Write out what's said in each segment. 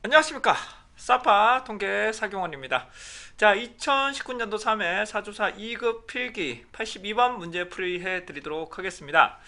안녕하십니까. 사파 통계 사경원입니다. 자, 2019년도 3회 사조사 2급 필기 82번 문제 풀이해 드리도록 하겠습니다.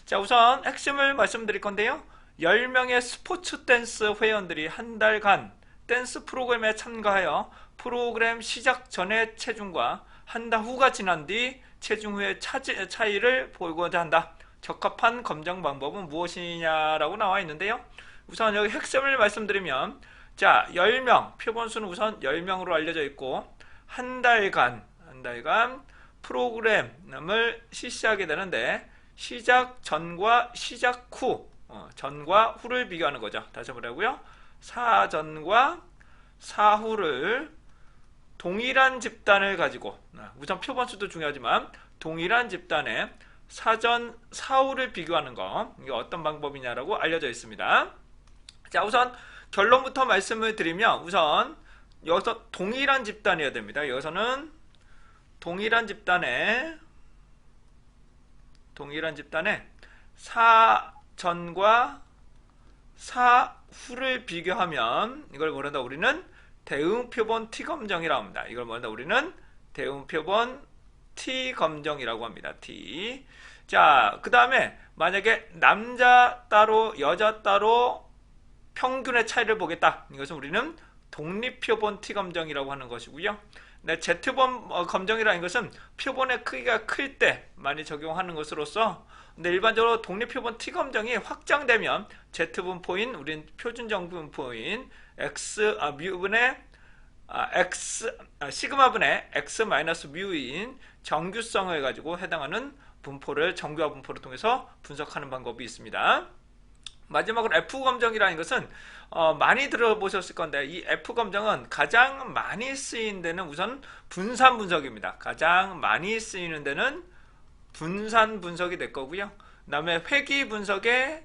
자, 우선 핵심을 말씀드릴 건데요. 10명의 스포츠 댄스 회원들이 한 달간 댄스 프로그램에 참가하여 프로그램 시작 전의 체중과 한 달 후가 지난 뒤 체중 후의 차이를 보고자 한다. 적합한 검정 방법은 무엇이냐라고 나와 있는데요. 우선 여기 핵심을 말씀드리면, 자, 10명, 표본수는 우선 10명으로 알려져 있고, 한 달간 프로그램을 실시하게 되는데, 시작 전과 시작 후, 전과 후를 비교하는 거죠. 다시 한번 해보고요. 사전과 사후를 동일한 집단을 가지고, 우선 표본수도 중요하지만, 동일한 집단의 사전, 사후를 비교하는 거, 이게 어떤 방법이냐라고 알려져 있습니다. 자, 우선 결론부터 말씀을 드리면, 우선 여기서 동일한 집단이어야 됩니다. 여기서는 동일한 집단에 사전과 사후를 비교하면 이걸 뭐란다? 우리는 대응표본 T검정이라고 합니다. 이걸 뭐란다? 우리는 대응표본 T검정이라고 합니다. T. 자, 그 다음에 만약에 남자 따로 여자 따로 평균의 차이를 보겠다. 이것은 우리는 독립표본 T검정이라고 하는 것이고요. 네, Z본 검정이라는 것은 표본의 크기가 클 때 많이 적용하는 것으로서, 근데 일반적으로 독립표본 T검정이 확장되면 Z분포인 우린 표준정 분포인 뮤분의 시그마분의 x 마이너스 뮤인 정규성을 가지고 해당하는 분포를 정규화 분포를 통해서 분석하는 방법이 있습니다. 마지막으로 F검정이라는 것은 많이 들어보셨을 건데, 이 F검정은 가장 많이 쓰인 데는 우선 분산 분석입니다. 가장 많이 쓰이는 데는 분산 분석이 될 거고요. 그 다음에 회귀 분석에서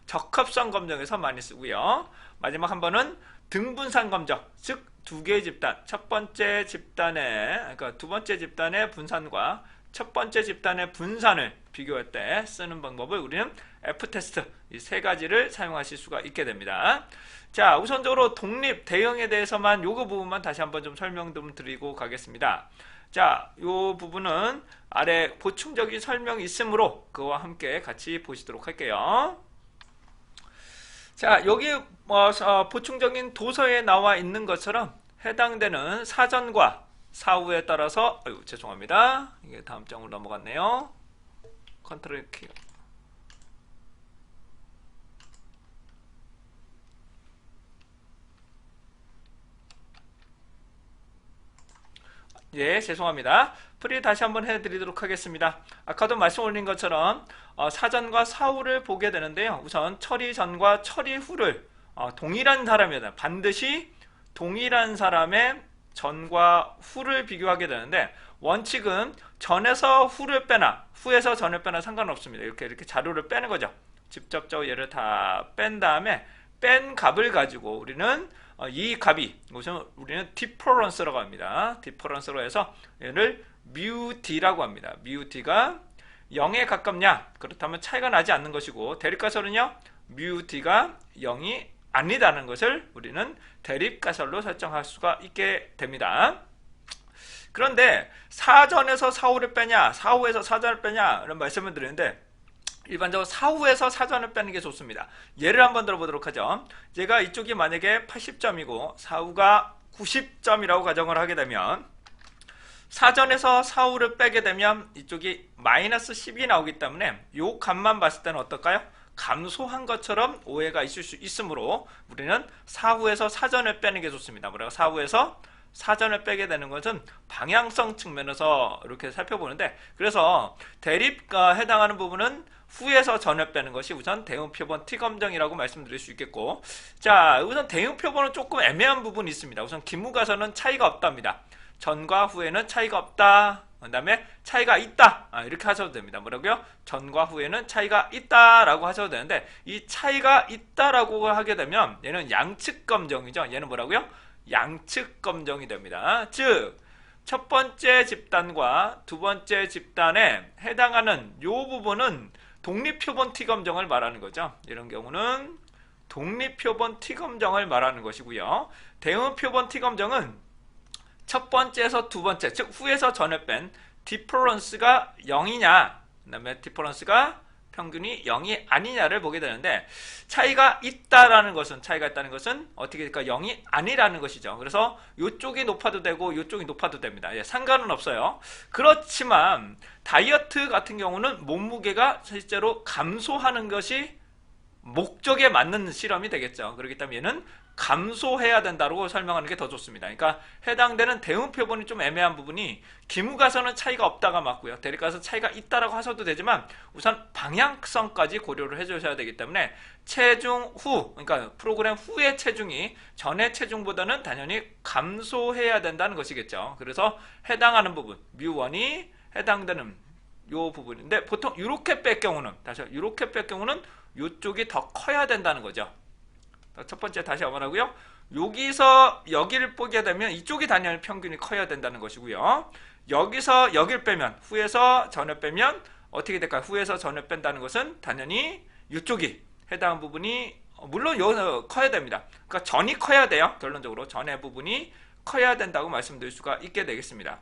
적합성 검정에서 많이 쓰고요. 마지막 한 번은 등분산 검정, 즉 두 개의 집단, 첫 번째 집단의, 그러니까 두 번째 집단의 분산과 첫 번째 집단의 분산을 비교할 때 쓰는 방법을 우리는 F테스트, 이 세 가지를 사용하실 수가 있게 됩니다. 자, 우선적으로 독립 대응에 대해서만 요거 부분만 다시 한번 좀 설명 좀 드리고 가겠습니다. 자, 요 부분은 아래 보충적인 설명이 있으므로 그와 함께 같이 보시도록 할게요. 자, 여기 보충적인 도서에 나와 있는 것처럼 해당되는 사전과 사후에 따라서, 죄송합니다. 이게 다음 장으로 넘어갔네요. 컨트롤 키. 예, 죄송합니다. 풀이 다시 한번 해드리도록 하겠습니다. 아까도 말씀 올린 것처럼 사전과 사후를 보게 되는데요. 우선 처리 전과 처리 후를 동일한 사람이다. 반드시 동일한 사람의 전과 후를 비교하게 되는데, 원칙은 전에서 후를 빼나 후에서 전을 빼나 상관없습니다. 이렇게 자료를 빼는 거죠. 직접적으로 얘를 다 뺀 다음에 뺀 값을 가지고 우리는 이 값이 우리는 디퍼런스라고 합니다. 디퍼런스로 해서 얘를 뮤d라고 합니다. 뮤d가 0에 가깝냐? 그렇다면 차이가 나지 않는 것이고, 대립가설은요, 뮤d가 0이 아니다는 것을 우리는 대립가설로 설정할 수가 있게 됩니다. 그런데 사전에서 사후를 빼냐, 사후에서 사전을 빼냐 이런 말씀을 드리는데, 일반적으로 사후에서 사전을 빼는 게 좋습니다. 예를 한번 들어보도록 하죠. 제가 이쪽이 만약에 80점이고 사후가 90점이라고 가정을 하게 되면, 사전에서 사후를 빼게 되면 이쪽이 마이너스 10이 나오기 때문에 이 값만 봤을 때는 어떨까요? 감소한 것처럼 오해가 있을 수 있으므로 우리는 사후에서 사전을 빼는 게 좋습니다. 뭐라고? 사후에서 사전을 빼게 되는 것은 방향성 측면에서 이렇게 살펴보는데, 그래서 대립과 해당하는 부분은 후에서 전을 빼는 것이 우선 대응표본 T검정이라고 말씀드릴 수 있겠고, 자, 우선 대응표본은 조금 애매한 부분이 있습니다. 우선 기무가서는 차이가 없답니다. 전과 후에는 차이가 없다. 그 다음에 차이가 있다. 이렇게 하셔도 됩니다. 뭐라고요? 전과 후에는 차이가 있다라고 하셔도 되는데, 이 차이가 있다라고 하게 되면 얘는 양측 검정이죠. 얘는 뭐라고요? 양측 검정이 됩니다. 즉, 첫 번째 집단과 두 번째 집단에 해당하는 이 부분은 독립표본 T검정을 말하는 거죠. 이런 경우는 독립표본 T검정을 말하는 것이고요. 대응표본 T검정은 첫 번째에서 두 번째, 즉 후에서 전에 뺀 디퍼런스가 0이냐, 그 다음에 디퍼런스가 평균이 0이 아니냐를 보게 되는데, 차이가 있다는 것은 어떻게 될까? 0이 아니라는 것이죠. 그래서 이쪽이 높아도 되고 이쪽이 높아도 됩니다. 예, 상관은 없어요. 그렇지만 다이어트 같은 경우는 몸무게가 실제로 감소하는 것이 목적에 맞는 실험이 되겠죠. 그렇기 때문에 얘는 감소해야 된다고 설명하는 게 더 좋습니다. 그러니까 해당되는 대응표본이 좀 애매한 부분이 기무가서는 차이가 없다가 맞고요. 대립가서 차이가 있다라고 하셔도 되지만 우선 방향성까지 고려를 해주셔야 되기 때문에 체중 후, 그러니까 프로그램 후의 체중이 전의 체중보다는 당연히 감소해야 된다는 것이겠죠. 그래서 해당하는 부분, 뮤1이 해당되는 요 부분인데, 보통 이렇게 뺄 경우는, 이렇게 뺄 경우는 이쪽이 더 커야 된다는 거죠. 첫 번째 다시 한번 하고요. 여기서 여기를 보게 되면 이쪽이 당연히 평균이 커야 된다는 것이고요. 여기서 여기를 빼면, 후에서 전에 빼면 어떻게 될까요? 후에서 전에 뺀다는 것은 당연히 이쪽이 해당 부분이 물론 여기서 커야 됩니다. 그러니까 전이 커야 돼요. 결론적으로 전의 부분이 커야 된다고 말씀드릴 수가 있게 되겠습니다.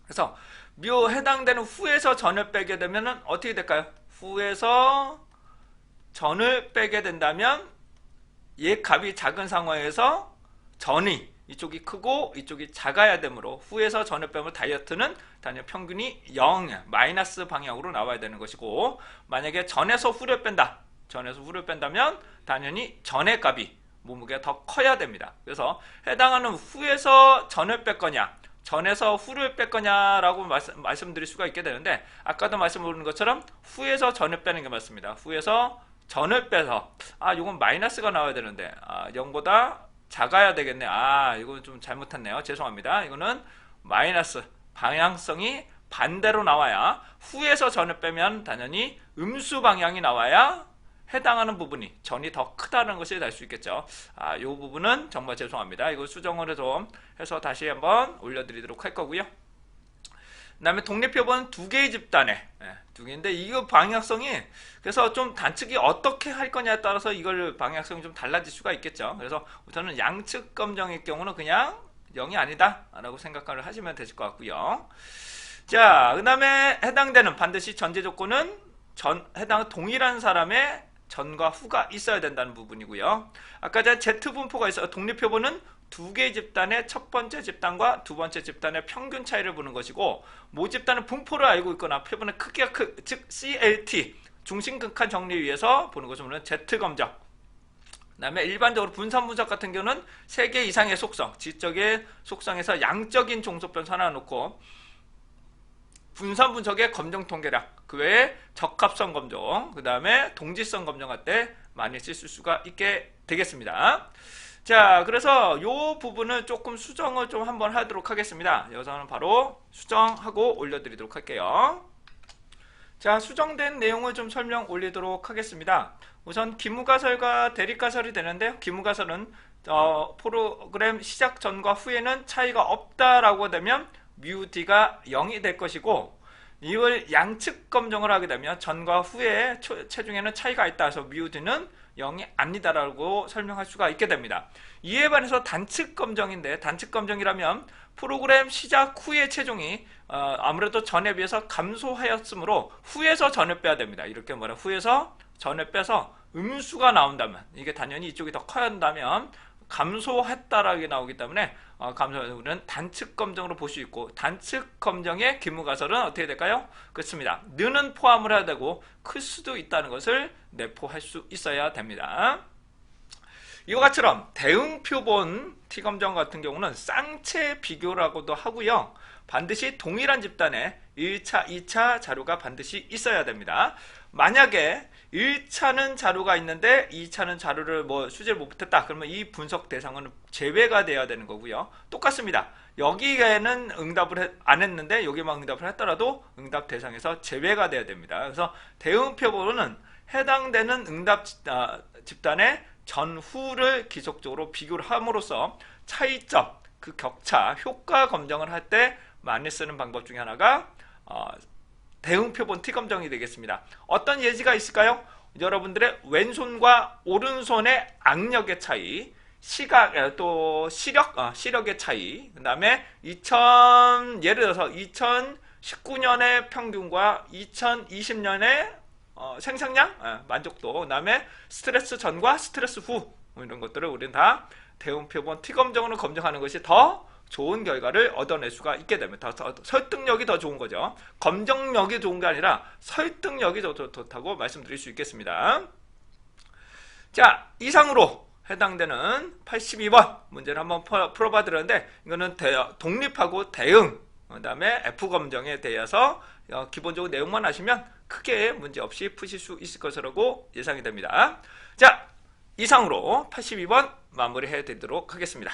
그래서 묘 해당되는 후에서 전을 빼게 되면 어떻게 될까요? 후에서 전을 빼게 된다면 얘 값이 작은 상황에서 전이 이쪽이 크고 이쪽이 작아야 되므로 후에서 전을 빼면 다이어트는 당연히 평균이 0, 마이너스 방향으로 나와야 되는 것이고, 만약에 전에서 후를 뺀다면 당연히 전의 값이 몸무게가 더 커야 됩니다. 그래서 해당하는 후에서 전을 뺄 거냐, 전에서 후를 뺄 거냐라고 말씀드릴 수가 있게 되는데, 아까도 말씀드린 것처럼 후에서 전을 빼는 게 맞습니다. 후에서 전을 빼서 이건 마이너스가 나와야 되는데 0보다 작아야 되겠네. 이건 좀 잘못했네요. 죄송합니다. 이거는 마이너스 방향성이 반대로 나와야, 후에서 전을 빼면 당연히 음수 방향이 나와야 해당하는 부분이 전이 더 크다는 것을 알 수 있겠죠. 이 부분은 정말 죄송합니다. 이거 수정을 좀 해서 다시 한번 올려드리도록 할 거고요. 그 다음에 독립표본 두 개의 집단에, 두 개인데 이거 방향성이, 그래서 좀 단축이 어떻게 할 거냐에 따라서 이걸 방향성이 좀 달라질 수가 있겠죠. 그래서 우선은 양측 검정의 경우는 그냥 0이 아니다 라고 생각을 하시면 되실 것 같고요. 자, 그 다음에 해당되는 반드시 전제 조건은 해당 동일한 사람의 전과 후가 있어야 된다는 부분이고요. 아까 전에 Z분포가 있어요. 독립표본은 두 개의 집단의 첫 번째 집단과 두 번째 집단의 평균 차이를 보는 것이고, 모집단은 분포를 알고 있거나 표본의 크기가 즉 CLT, 중심극한 정리에 의해서 보는 것은 Z검정. 그 다음에 일반적으로 분산 분석 같은 경우는 3개 이상의 속성, 지적의 속성에서 양적인 종속변 하나 놓고 분산 분석의 검정 통계량, 그 외에 적합성 검정, 그 다음에 동지성 검정할 때 많이 쓸 수가 있게 되겠습니다. 자, 그래서 이 부분을 조금 수정을 좀 한번 하도록 하겠습니다. 여기서는 바로 수정하고 올려드리도록 할게요. 자, 수정된 내용을 좀 설명 올리도록 하겠습니다. 우선 기무가설과 대립가설이 되는데요. 기무가설은 프로그램 시작 전과 후에는 차이가 없다라고 되면 뮤d가 0이 될 것이고, 이걸 양측 검정을 하게 되면 전과 후에 체중에는 차이가 있다 해서 뮤d는 0이 아니다라고 설명할 수가 있게 됩니다. 이에 반해서 단측 검정인데, 단측 검정이라면 프로그램 시작 후의 체중이 아무래도 전에 비해서 감소하였으므로 후에서 전을 빼야 됩니다. 이렇게 후에서 전을 빼서 음수가 나온다면, 이게 당연히 이쪽이 더 커야 한다면 감소했다라고 나오기 때문에 감소는 단측 검정으로 볼 수 있고, 단측 검정의 기무가설은 어떻게 될까요? 그렇습니다. 는은 포함을 해야 되고 클 수도 있다는 것을 내포할 수 있어야 됩니다. 이와 같이처럼 대응표본 T검정 같은 경우는 쌍체 비교라고도 하고요. 반드시 동일한 집단에 1차, 2차 자료가 반드시 있어야 됩니다. 만약에 1차는 자료가 있는데 2차는 자료를 수제를 못했다, 그러면 이 분석 대상은 제외가 돼야 되는 거고요. 똑같습니다. 여기에는 응답을 안 했는데 여기만 응답을 했더라도 응답 대상에서 제외가 돼야 됩니다. 그래서 대응표본은 해당되는 응답 집단의 전후를 기속적으로 비교를 함으로써 차이점, 그 격차, 효과 검정을 할 때 많이 쓰는 방법 중에 하나가 대응 표본 T 검정이 되겠습니다. 어떤 예시가 있을까요? 여러분들의 왼손과 오른손의 악력의 차이, 시력의 차이, 그 다음에 예를 들어서 2019년의 평균과 2020년의 생산량, 만족도, 그 다음에 스트레스 전과 스트레스 후, 이런 것들을 우리는 다 대응 표본 T 검정으로 검증하는 것이 더 좋은 결과를 얻어낼 수가 있게 됩니다. 설득력이 더 좋은 거죠. 검정력이 좋은 게 아니라 설득력이 더 좋다고 말씀드릴 수 있겠습니다. 자, 이상으로 해당되는 82번 문제를 한번 풀어봐 드렸는데, 이거는 독립하고 대응, 그 다음에 F검정에 대해서 기본적으로 내용만 아시면 크게 문제 없이 푸실 수 있을 것이라고 예상이 됩니다. 자, 이상으로 82번 마무리해 드리도록 하겠습니다.